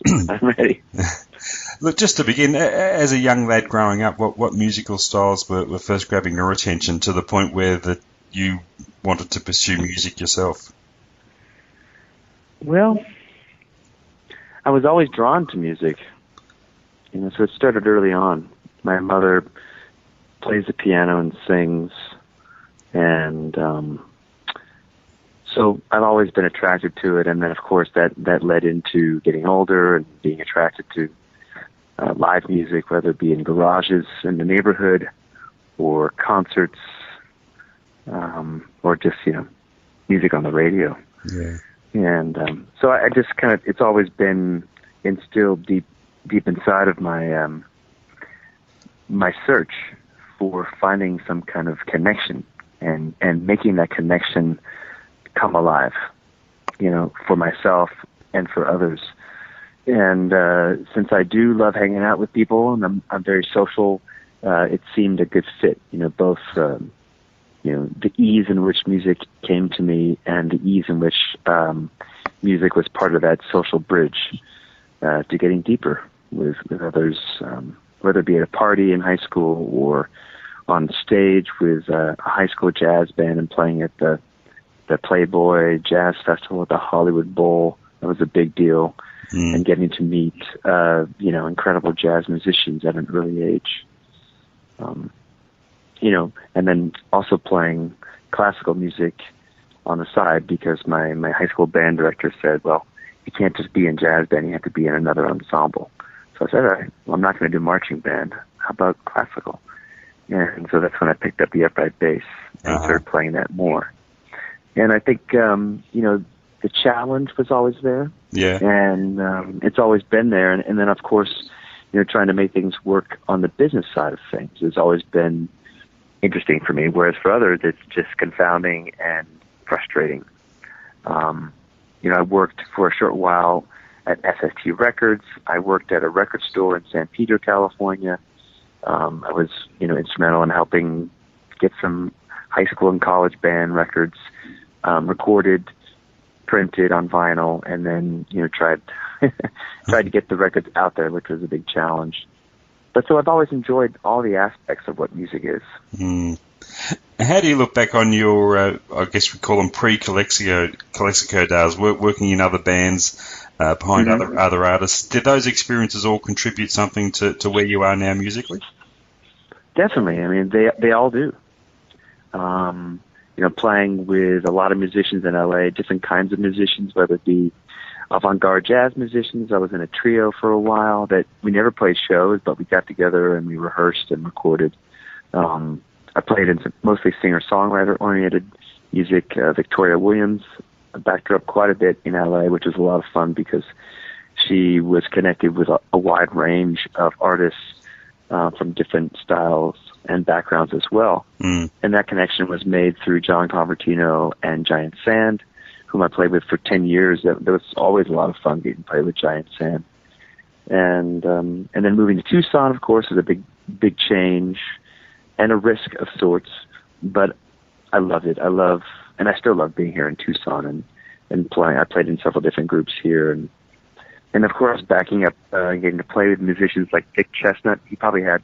I'm ready. Look, just to begin, as a young lad growing up, what musical styles were first grabbing your attention to the point where that you wanted to pursue music yourself? Well, I was always drawn to music, so it started early on. My mother plays the piano and sings, and so I've always been attracted to it. And then, of course, that led into getting older and being attracted to live music, whether it be in garages in the neighborhood or concerts, or just, music on the radio. Yeah. And so I just it's always been instilled deep inside of my my search for finding some kind of connection and making that connection come alive, for myself and for others. And since I do love hanging out with people and I'm very social, it seemed a good fit, both the ease in which music came to me and the ease in which music was part of that social bridge to getting deeper with others, whether it be at a party in high school or on stage with a high school jazz band and playing at the Playboy Jazz Festival at the Hollywood Bowl. That was a big deal. And getting to meet, incredible jazz musicians at an early age. And then also playing classical music on the side because my high school band director said, well, you can't just be in jazz band, you have to be in another ensemble. So I said, all right, well, I'm not going to do marching band. How about classical? And so that's when I picked up the upright bass and started playing that more. And I think, the challenge was always there. Yeah. And it's always been there. And then, of course, trying to make things work on the business side of things has always been interesting for me, whereas for others, it's just confounding and frustrating. I worked for a short while at SST Records. I worked at a record store in San Pedro, California. I was, instrumental in helping get some high school and college band records recorded, printed on vinyl, and then, tried to get the records out there, which was a big challenge. But so I've always enjoyed all the aspects of what music is. How do you look back on your, I guess we call them pre-Calexico days, working in other bands behind other artists? Did those experiences all contribute something to where you are now musically? Definitely. I mean, they all do. Playing with a lot of musicians in LA, different kinds of musicians, whether it be avant-garde jazz musicians. I was in a trio for a while that we never played shows, but we got together and we rehearsed and recorded. I played in some mostly singer-songwriter-oriented music. Victoria Williams backed her up quite a bit in LA, which was a lot of fun because she was connected with a wide range of artists from different styles and backgrounds as well. And that connection was made through John Convertino and Giant Sand, whom I played with for 10 years. There was always a lot of fun getting to play with Giant Sand. And then moving to Tucson, of course, is a big change and a risk of sorts, but I loved it. And I still love being here in Tucson and playing. I played in several different groups here, and of course, backing up, getting to play with musicians like Dick Chestnut. He probably had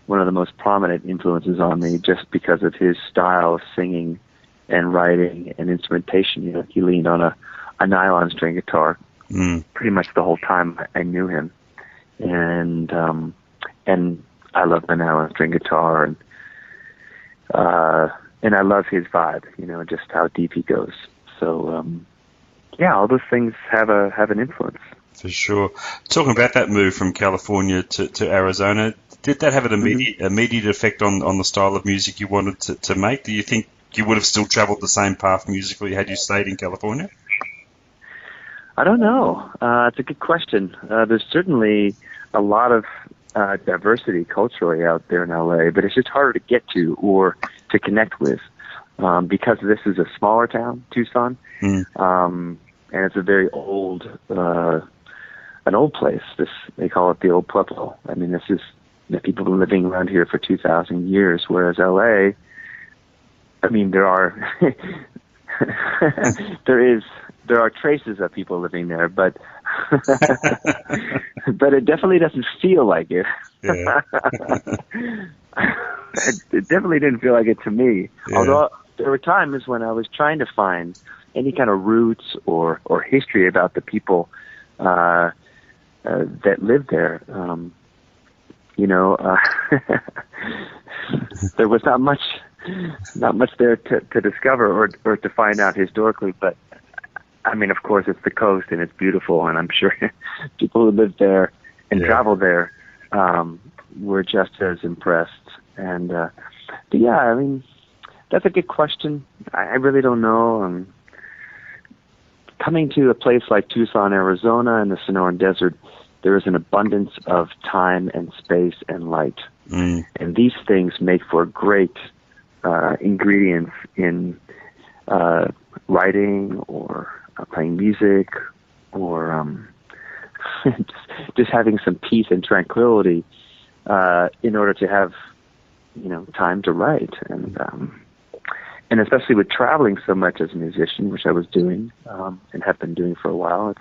one of the most prominent influences on me just because of his style of singing and writing and instrumentation. He leaned on a nylon string guitar pretty much the whole time I knew him, and I love the nylon string guitar, and I love his vibe. Just how deep he goes. So all those things have an influence. For sure. Talking about that move from California to Arizona, did that have an immediate effect on the style of music you wanted to make? Do you think you would have still traveled the same path musically had you stayed in California? I don't know. It's a good question. There's certainly a lot of diversity culturally out there in LA, but it's just harder to get to or to connect with because this is a smaller town, Tucson, and it's a very old, an old place. They call it the Old Pueblo. I mean, this is people have been living around here for 2,000 years, whereas LA, I mean, there are there are traces of people living there, but but it definitely doesn't feel like it. Yeah. It definitely didn't feel like it to me. Yeah. Although there were times when I was trying to find any kind of roots or history about the people that lived there. There was not much there to discover or to find out historically. But I mean, of course, it's the coast and it's beautiful, and I'm sure people who lived there and traveled there were just as impressed. And but yeah, I mean, that's a good question. I really don't know. Coming to a place like Tucson, Arizona, in the Sonoran Desert, there is an abundance of time and space and light. And these things make for great ingredients in writing or playing music or just having some peace and tranquility in order to have, time to write. And especially with traveling so much as a musician, which I was doing and have been doing for a while,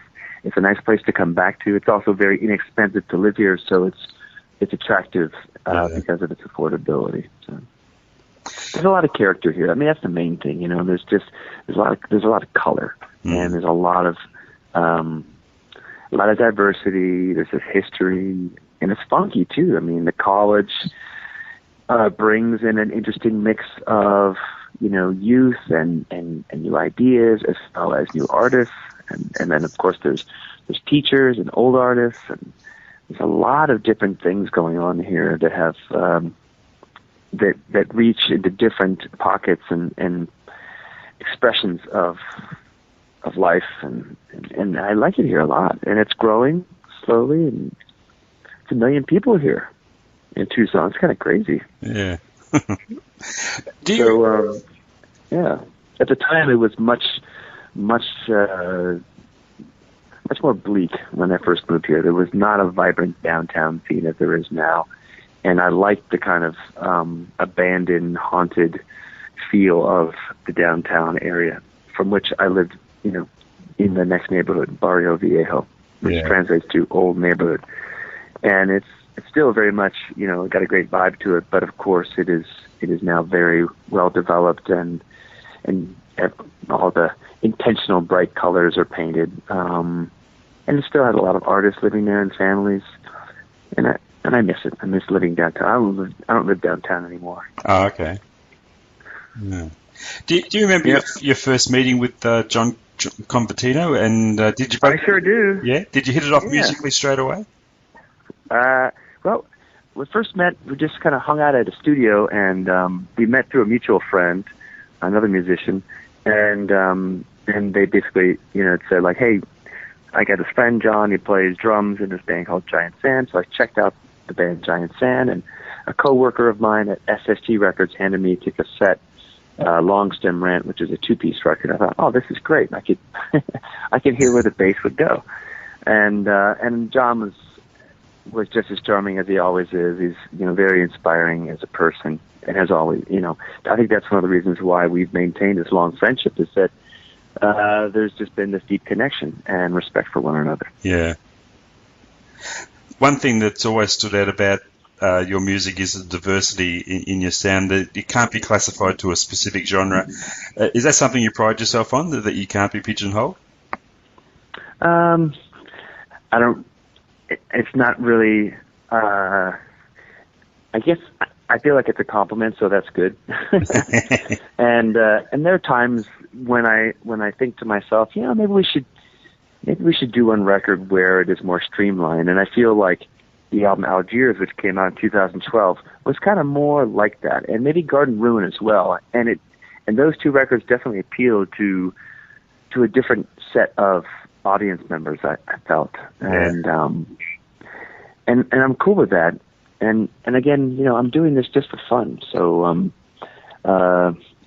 it's a nice place to come back to. It's also very inexpensive to live here, so it's attractive because of its affordability. So there's a lot of character here. I mean, that's the main thing. There's a lot of color, and there's a lot of diversity. There's this history, and it's funky too. I mean, the college brings in an interesting mix of youth and new ideas, as well as new artists, and then of course there's teachers and old artists, and there's a lot of different things going on here that have that reach into different pockets and expressions of life, and I like it here a lot, and it's growing slowly, and it's 1 million people here in Tucson. It's kind of crazy. Yeah. Yeah. At the time, it was much more bleak when I first moved here. There was not a vibrant downtown scene as there is now, and I liked the kind of abandoned, haunted feel of the downtown area, from which I lived, in the next neighborhood, Barrio Viejo, which translates to old neighborhood, and it's still very much, got a great vibe to it, but of course it is now very well developed, and all the intentional bright colors are painted, and it still has a lot of artists living there and families, and I miss it. I miss living downtown. I don't live downtown anymore. Oh, okay. Yeah. Do you remember your first meeting with John Convertino, and did you both? I sure do. Yeah. Did you hit it off musically straight away? Well, we first met, we just kind of hung out at a studio, and we met through a mutual friend, another musician, and they basically, said like, hey, I got this friend, John, he plays drums in this band called Giant Sand, so I checked out the band Giant Sand, and a co-worker of mine at SST Records handed me a cassette, Long Stem Rant, which is a 2-piece record. I thought, oh, this is great. I could hear where the bass would go. And John was just as charming as he always is. He's, very inspiring as a person, and has always, I think that's one of the reasons why we've maintained this long friendship, is that there's just been this deep connection and respect for one another. Yeah. One thing that's always stood out about your music is the diversity in your sound, that it can't be classified to a specific genre. Is that something you pride yourself on, that you can't be pigeonholed? I don't. It's not really. I guess I feel like it's a compliment, so that's good. And there are times when I think to myself, maybe we should do one record where it is more streamlined. And I feel like the album Algiers, which came out in 2012, was kind of more like that, and maybe Garden Ruin as well. And those two records definitely appealed to a different set of audience members, I felt, and I'm cool with that. And again, I'm doing this just for fun. So I'm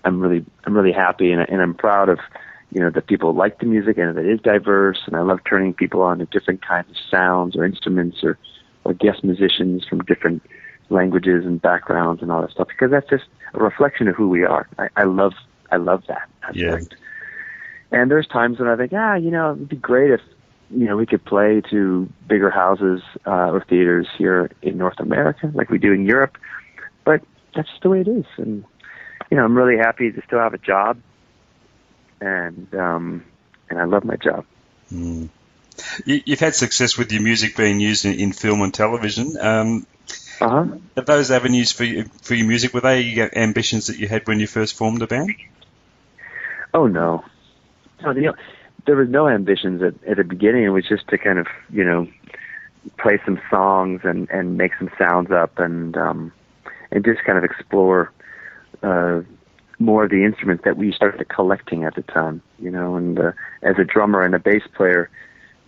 really happy, and I'm proud of that people like the music and that it is diverse. And I love turning people on to different kinds of sounds or instruments or guest musicians from different languages and backgrounds and all that stuff, because that's just a reflection of who we are. I love that aspect. And there's times when I think, it would be great if we could play to bigger houses or theaters here in North America like we do in Europe, but that's just the way it is. And, I'm really happy to still have a job, and I love my job. Mm. You've had success with your music being used in film and television. Are those avenues for your music, were they ambitions that you had when you first formed the band? Oh, no. There was no ambitions at the beginning. It was just to kind of, play some songs and make some sounds up and just kind of explore more of the instruments that we started collecting at the time, and as a drummer and a bass player,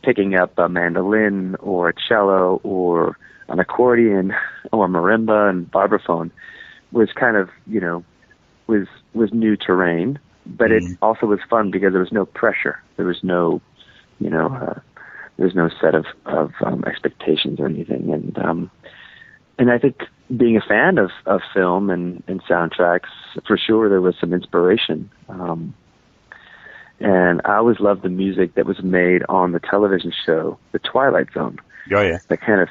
picking up a mandolin or a cello or an accordion or marimba and vibraphone was kind of, was new terrain, but it also was fun because there was no pressure. There was no, there's no set of expectations or anything. And I think being a fan of film and soundtracks, for sure, there was some inspiration. And I always loved the music that was made on the television show, The Twilight Zone. Oh, yeah. That kind of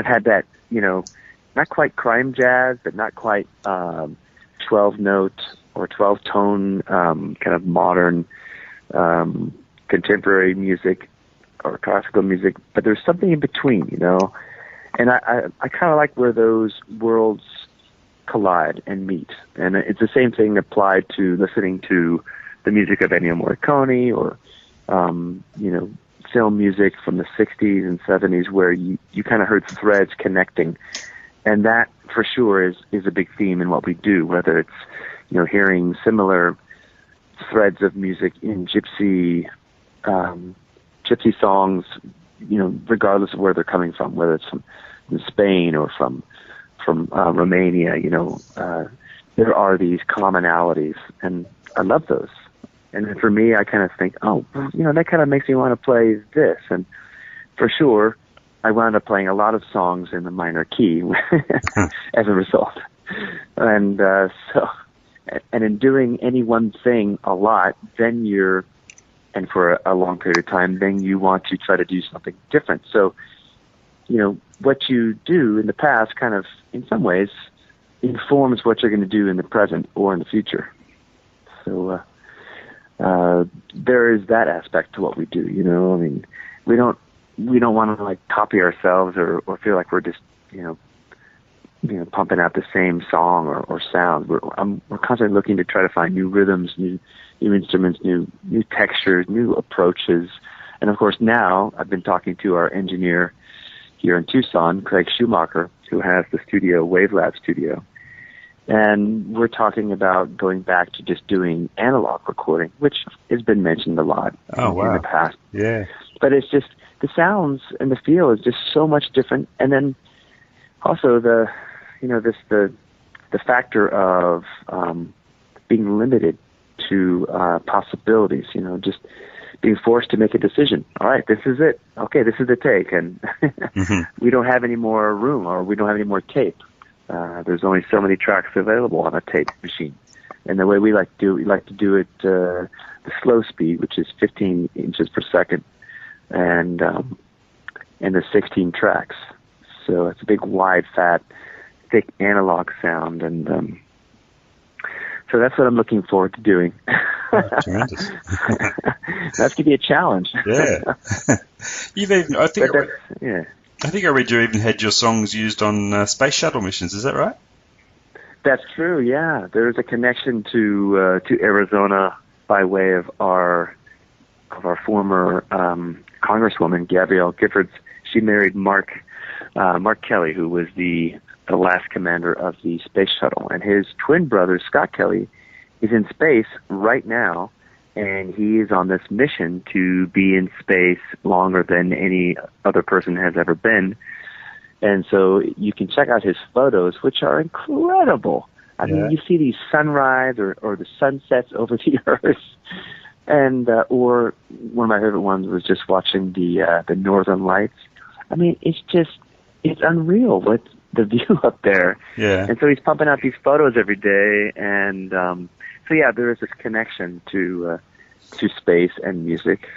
had that, not quite crime jazz, but not quite 12-note or 12-tone kind of modern contemporary music or classical music, but there's something in between, And I kind of like where those worlds collide and meet. And it's the same thing applied to listening to the music of Ennio Morricone or, film music from the 60s and 70s where you kind of heard threads connecting. And that, for sure, is a big theme in what we do, whether it's, hearing similar threads of music in gypsy songs, regardless of where they're coming from, whether it's from Spain or from Romania, there are these commonalities, and I love those. And then for me, I kind of think, that kind of makes me want to play this. And for sure, I wound up playing a lot of songs in the minor key as a result. And and in doing any one thing a lot, then and for a long period of time, then you want to try to do something different. So, what you do in the past kind of, in some ways, informs what you're going to do in the present or in the future. So there is that aspect to what we do. I mean, we don't want to copy ourselves or feel like we're just pumping out the same song or sound. We're constantly looking to try to find new rhythms, new instruments, new textures, new approaches. And of course, now I've been talking to our engineer here in Tucson, Craig Schumacher, who has the studio, Wavelab Studio. And we're talking about going back to just doing analog recording, which has been mentioned a lot in the past. Yeah. But it's just the sounds and the feel is just so much different. And then also the factor of being limited to possibilities, just being forced to make a decision. All right, this is it. Okay, this is the take. And we don't have any more room or we don't have any more tape. There's only so many tracks available on a tape machine. And the way we like to do it the slow speed, which is 15 inches per second, and the 16 tracks. So it's a big, wide, fat, thick analog sound. And so that's what I'm looking forward to doing. Tremendous. That's going to be a challenge. Yeah. I think I read you even had your songs used on space shuttle missions. Is that right? That's true. Yeah, there's a connection to Arizona by way of our former Congresswoman Gabrielle Giffords. She married Mark Kelly, who was the last commander of the space shuttle, and his twin brother Scott Kelly is in space right now. And he is on this mission to be in space longer than any other person has ever been. And so you can check out his photos, which are incredible. I mean, you see these sunrise or the sunsets over the Earth. And or one of my favorite ones was just watching the Northern Lights. I mean, it's unreal with the view up there. Yeah. And so he's pumping out these photos every day. And so, yeah, there is this connection to space and music.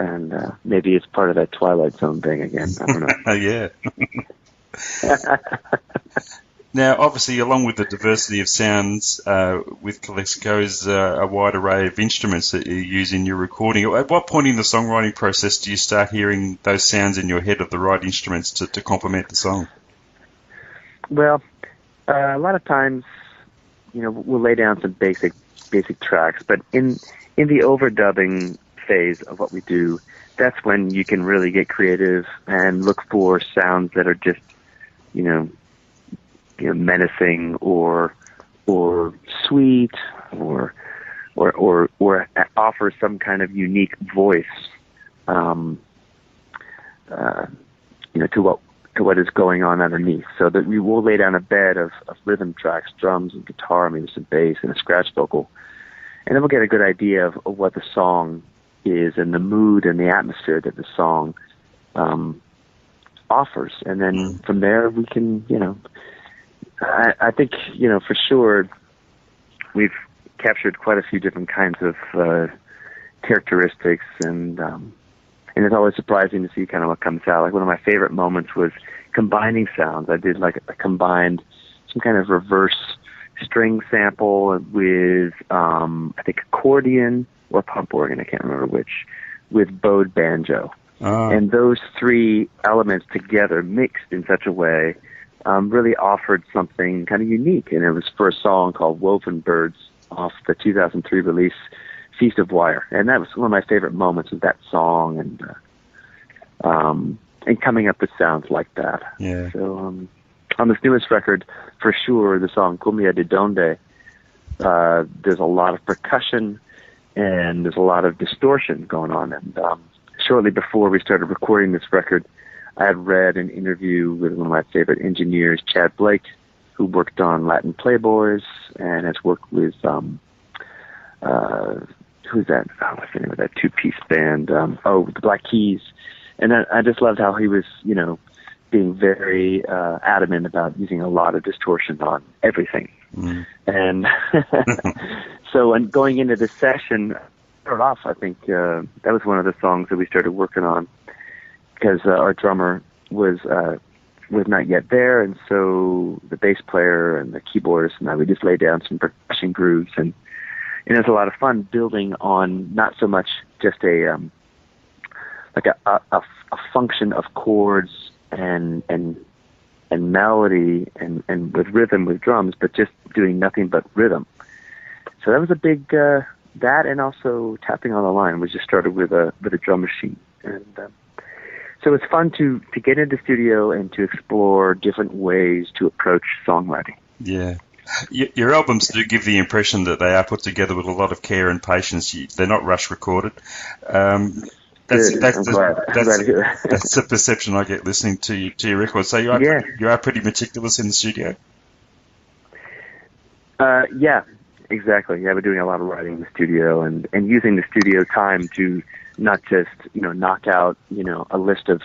and maybe it's part of that Twilight Zone thing again. I don't know. Yeah. Now, obviously, along with the diversity of sounds, with Calexico is a wide array of instruments that you use in your recording. At what point in the songwriting process do you start hearing those sounds in your head of the right instruments to complement the song? Well, a lot of times, we'll lay down some basic tracks, but in the overdubbing phase of what we do, that's when you can really get creative and look for sounds that are just, menacing or sweet or offer some kind of unique voice, to what is going on underneath. So that we will lay down a bed of rhythm tracks, drums and guitar, maybe some bass and a scratch vocal, and then we'll get a good idea of what the song is and the mood and the atmosphere that the song offers. And then from there we can, I think, for sure we've captured quite a few different kinds of characteristics, and it's always surprising to see kind of what comes out. Like one of my favorite moments was combining sounds. I did like combined some kind of reverse string sample with I think accordion or pump organ, I can't remember which, with bowed banjo. And those three elements together mixed in such a way really offered something kind of unique. And it was for a song called Woven Birds off the 2003 release Feast of Wire. And that was one of my favorite moments of that song, and coming up with sounds like that. Yeah. So on this newest record, for sure, the song Cumbia de Donde, there's a lot of percussion and there's a lot of distortion going on. And shortly before we started recording this record, I had read an interview with one of my favorite engineers, Chad Blake, who worked on Latin Playboys and has worked with, who's that? Oh, what's the name of that two-piece band? The Black Keys. And I just loved how he was, being very adamant about using a lot of distortion on everything. And so when going into the session, started off, I think that was one of the songs that we started working on, because our drummer was not yet there, and so the bass player and the keyboardist and I, we just laid down some percussion grooves, and it was a lot of fun building on not so much just a function of chords and melody and with rhythm with drums, but just doing nothing but rhythm. So that was a big that, and also tapping on the line. We just started with a drum machine, and so it's fun to get into the studio and to explore different ways to approach songwriting. Yeah. Your albums do give the impression that they are put together with a lot of care and patience. They're not rush recorded. That's the perception I get listening to your records. So you are pretty meticulous in the studio. Yeah, exactly. Yeah, we're doing a lot of writing in the studio and using the studio time to not just knock out a list of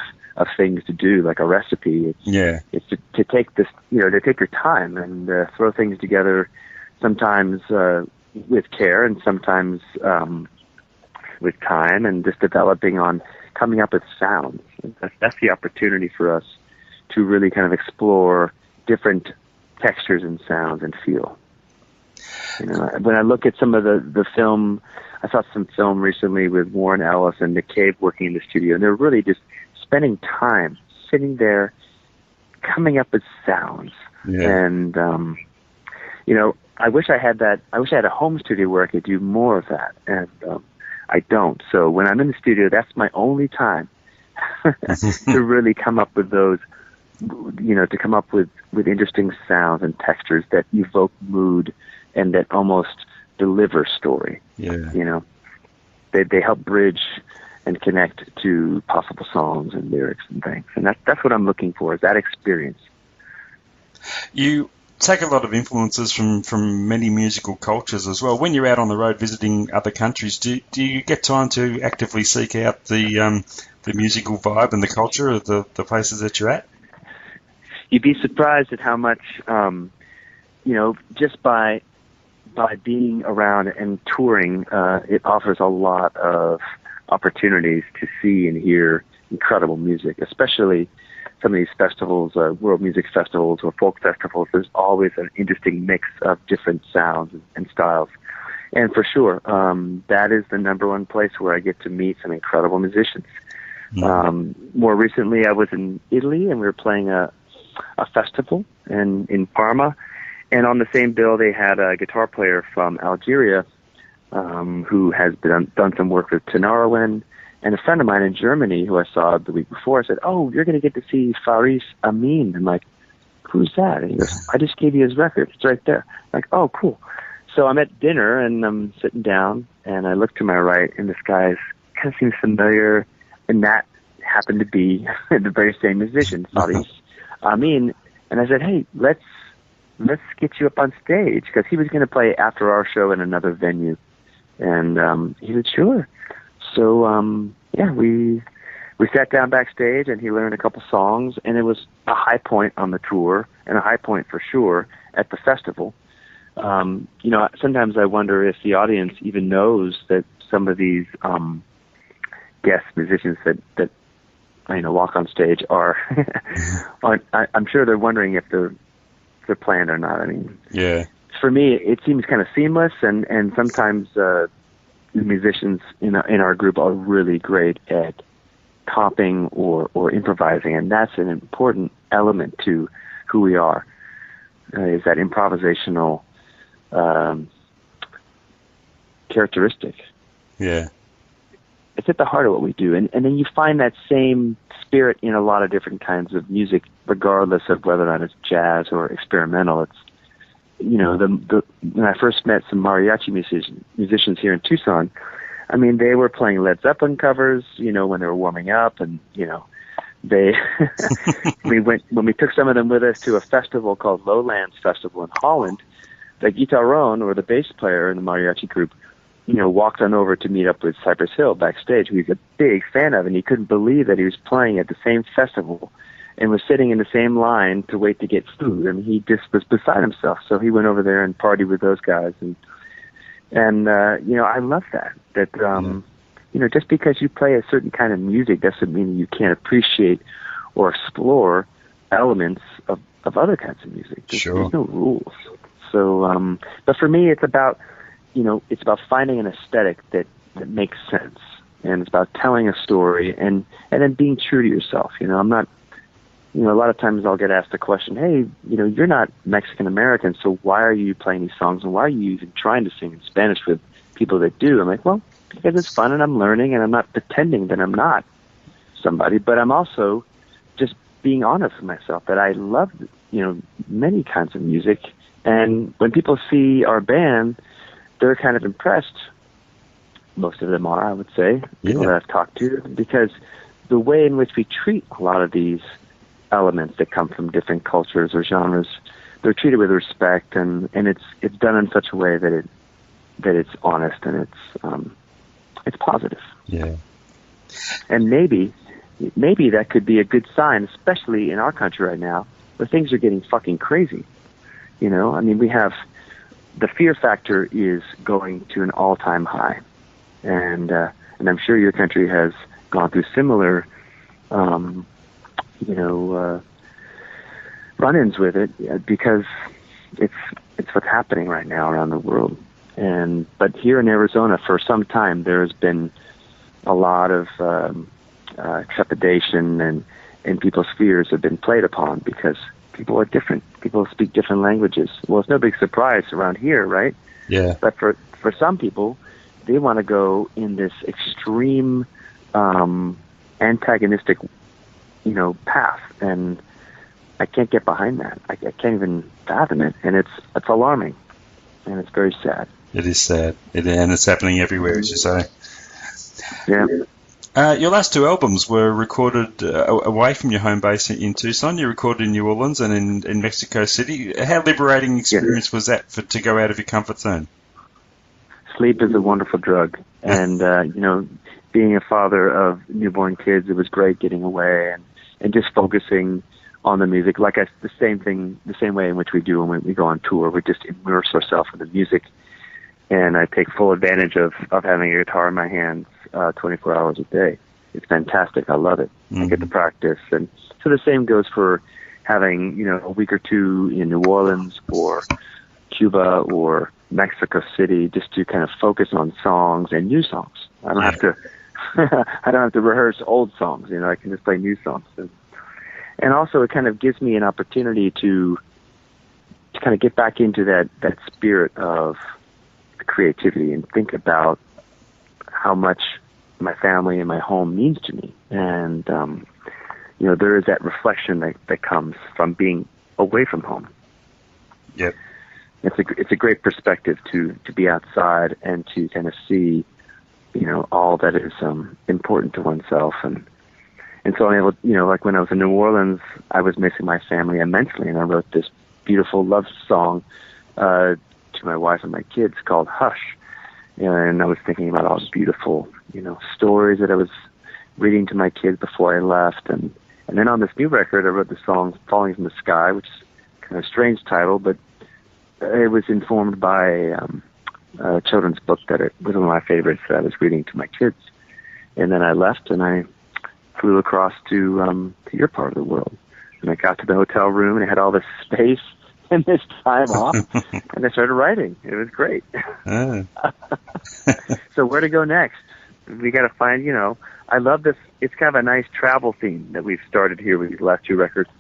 things to do like a recipe. It's to take this to take your time and throw things together, sometimes with care and sometimes with time, and just developing on coming up with sounds. That's the opportunity for us to really kind of explore different textures and sounds and feel. When I look at some of the film, I saw some film recently with Warren Ellis and Nick Cave working in the studio, and they're really just spending time sitting there coming up with sounds. And I wish I had that. I wish I had a home studio where I could do more of that, and I don't. So when I'm in the studio, that's my only time to really come up with those, to come up with interesting sounds and textures that evoke mood and that almost deliver story. They help bridge and connect to possible songs and lyrics and things. And that's what I'm looking for, is that experience. You take a lot of influences from many musical cultures as well. When you're out on the road visiting other countries, do you get time to actively seek out the musical vibe and the culture of the places that you're at? You'd be surprised at how much, just by being around and touring, it offers a lot of opportunities to see and hear incredible music, especially some of these festivals, world music festivals or folk festivals. There's always an interesting mix of different sounds and styles. And for sure, that is the number one place where I get to meet some incredible musicians. More recently, I was in Italy, and we were playing a festival in Parma. And on the same bill, they had a guitar player from Algeria who has done some work with Tenorowin. And a friend of mine in Germany who I saw the week before said, "Oh, you're going to get to see Faris Amin." I'm like, "Who's that?" And he goes, "I just gave you his record. It's right there." I'm like, "Oh, cool." So I'm at dinner, and I'm sitting down, and I look to my right, and this guy kind of seems familiar, and that happened to be the very same musician, Faris Amin. And I said, "Hey, let's get you up on stage," because he was going to play after our show in another venue. And he said, "Sure." So, we sat down backstage, and he learned a couple songs, and it was a high point on the tour, and a high point for sure at the festival. Sometimes I wonder if the audience even knows that some of these guest musicians that walk on stage are, I'm sure they're wondering if they're planned or not. I mean, yeah. For me, it seems kind of seamless, and sometimes the musicians in our group are really great at copying or improvising, and that's an important element to who we are, is that improvisational characteristic. Yeah. It's at the heart of what we do, and then you find that same spirit in a lot of different kinds of music, regardless of whether or not it's jazz or experimental. It's when I first met some mariachi musicians here in Tucson, I mean, they were playing Led Zeppelin covers, when they were warming up, and they when we took some of them with us to a festival called Lowlands Festival in Holland, the guitarron, or the bass player in the mariachi group, walked on over to meet up with Cypress Hill backstage, who he's a big fan of, and he couldn't believe that he was playing at the same festival and was sitting in the same line to wait to get food. I mean, he just was beside himself. So he went over there and partied with those guys. And I love that. Just because you play a certain kind of music doesn't mean you can't appreciate or explore elements of other kinds of music. There's no rules. So, but for me, it's about finding an aesthetic that makes sense. And it's about telling a story and then being true to yourself. I'm not, a lot of times I'll get asked the question, "Hey, you're not Mexican-American, so why are you playing these songs, and why are you even trying to sing in Spanish with people that do?" I'm like, well, because it's fun, and I'm learning, and I'm not pretending that I'm not somebody, but I'm also just being honest with myself that I love, many kinds of music, and when people see our band, they're kind of impressed. Most of them are, I would say, people that I've talked to, because the way in which we treat a lot of these elements that come from different cultures or genres, they're treated with respect, and it's done in such a way that it's honest and it's positive. Yeah. And maybe that could be a good sign, especially in our country right now, where things are getting fucking crazy. I mean, we have the fear factor is going to an all-time high, and I'm sure your country has gone through similar run-ins with it, because it's what's happening right now around the world. But here in Arizona, for some time, there has been a lot of trepidation, and people's fears have been played upon because people are different. People speak different languages. Well, it's no big surprise around here, right? Yeah. But for some people, they want to go in this extreme antagonistic path, and I can't get behind that. I can't even fathom it, and it's alarming, and it's very sad. It is sad, and it's happening everywhere, as you say. Yeah. Your last two albums were recorded away from your home base in Tucson. You recorded in New Orleans and in Mexico City. How liberating experience was that to go out of your comfort zone? Sleep is a wonderful drug, and being a father of newborn kids, it was great getting away and just focusing on the music. The same way in which we do when we go on tour. We just immerse ourselves in the music, and I take full advantage of having a guitar in my hands 24 hours a day. It's fantastic. I love it. I get to practice. And so the same goes for having, a week or two in New Orleans or Cuba or Mexico City, just to kind of focus on songs and new songs. I don't have to I don't have to rehearse old songs. I can just play new songs. And also it kind of gives me an opportunity to kind of get back into that spirit of creativity and think about how much my family and my home means to me. And there is that reflection that comes from being away from home. Yep. It's a great perspective to be outside and to kind of see, all that is important to oneself. And so I able, like when I was in New Orleans, I was missing my family immensely, and I wrote this beautiful love song to my wife and my kids called Hush. And I was thinking about all the beautiful, stories that I was reading to my kids before I left. And then on this new record, I wrote the song Falling from the Sky, which is kind of a strange title, but it was informed by a children's book that it was one of my favorites that I was reading to my kids. And then I left and I flew across to your part of the world. And I got to the hotel room and I had all this space and this time off, and I started writing. It was great. So where to go next? We got to find, I love this. It's kind of a nice travel theme that we've started here with these last two records.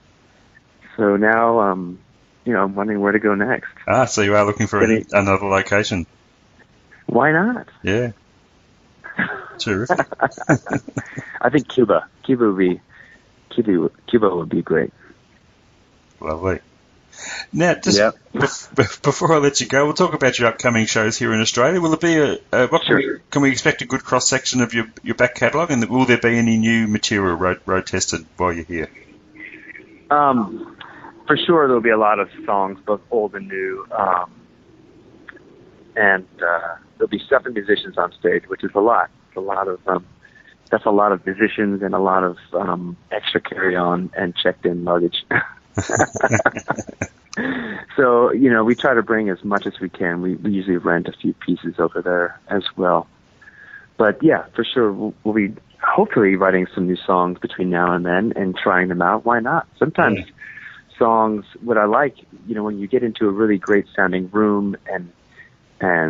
So now, I'm wondering where to go next. So you are looking for another location. Why not? Yeah. Terrific. I think Cuba. Cuba would be great. Lovely. Now, just before I let you go, we'll talk about your upcoming shows here in Australia. Will it be Sure. Can we expect a good cross section of your back catalogue, and will there be any new material road tested while you're here? For sure, there'll be a lot of songs, both old and new, and there'll be 7 musicians on stage, which is a lot. It's a lot of that's a lot of musicians and a lot of extra carry-on and checked-in luggage. So, we try to bring as much as we can. We usually rent a few pieces over there as well. But yeah, for sure, we'll be hopefully writing some new songs between now and then and trying them out. Why not? Sometimes songs, what I like, when you get into a really great sounding room and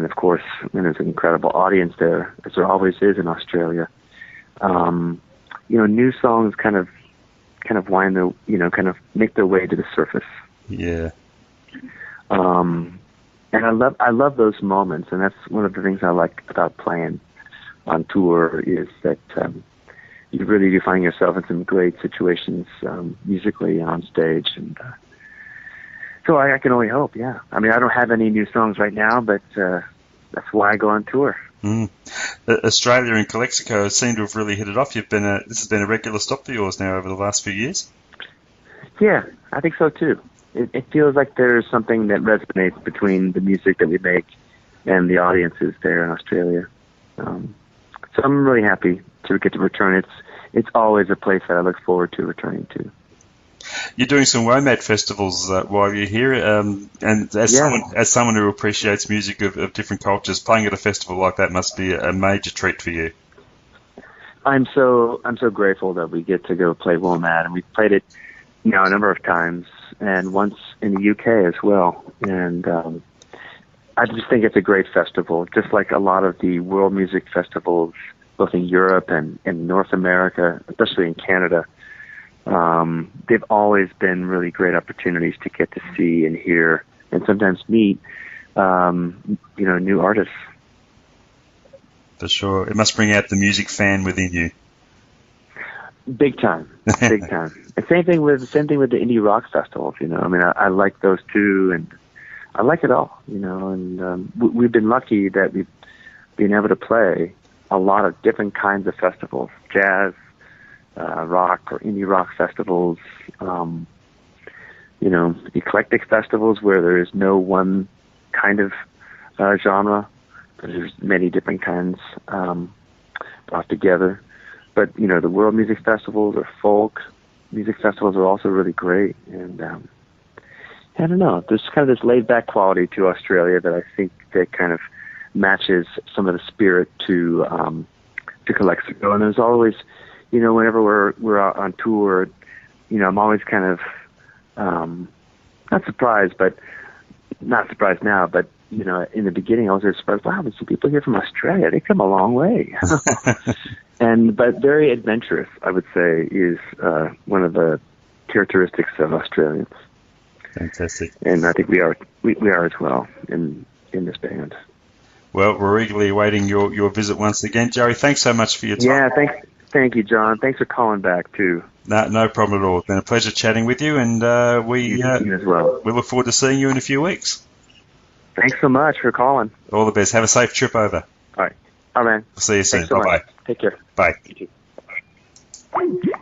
of course, when there's an incredible audience there, as there always is in Australia, new songs kind of wind kind of make their way to the surface. Yeah. And I love those moments, and that's one of the things I like about playing on tour is that you really do find yourself in some great situations musically on stage, and so I can only hope. Yeah, I mean, I don't have any new songs right now, but that's why I go on tour. Australia and Calexico seem to have really hit it off. This has been a regular stop for yours now over the last few years. Yeah, I think so too. It feels like there's something that resonates between the music that we make and the audiences there in Australia. So I'm really happy to get to return. It's always a place that I look forward to returning to. You're doing some WOMAD festivals while you're here, and as someone who appreciates music of different cultures, playing at a festival like that must be a major treat for you. I'm so grateful that we get to go play WOMAD, and we've played it now a number of times, and once in the UK as well. And I just think it's a great festival, just like a lot of the world music festivals, both in Europe and in North America, especially in Canada. They've always been really great opportunities to get to see and hear and sometimes meet, new artists. For sure. It must bring out the music fan within you. Big time. Big time. And same thing with the indie rock festivals, I mean, I like those too, and I like it all, and we've been lucky that we've been able to play a lot of different kinds of festivals, jazz, rock or indie rock festivals, eclectic festivals where there is no one kind of genre, but there's many different kinds brought together. But, the world music festivals or folk music festivals are also really great. And I don't know, there's kind of this laid-back quality to Australia that I think that kind of matches some of the spirit to Calexico, and there's always, whenever we're out on tour, I'm always kind of not surprised now, but in the beginning I was very surprised. Wow, there's some people here from Australia. They come a long way, but very adventurous, I would say, is one of the characteristics of Australians. Fantastic. And I think we are as well in this band. Well, we're eagerly awaiting your visit once again. Joey, thanks so much for your time. Yeah, thank you, John. Thanks for calling back, too. No problem at all. It's been a pleasure chatting with you, and You as well. we look forward to seeing you in a few weeks. Thanks so much for calling. All the best. Have a safe trip over. All right. All right, man. See you soon. Thanks so Bye-bye. much. Take care. Bye. You too.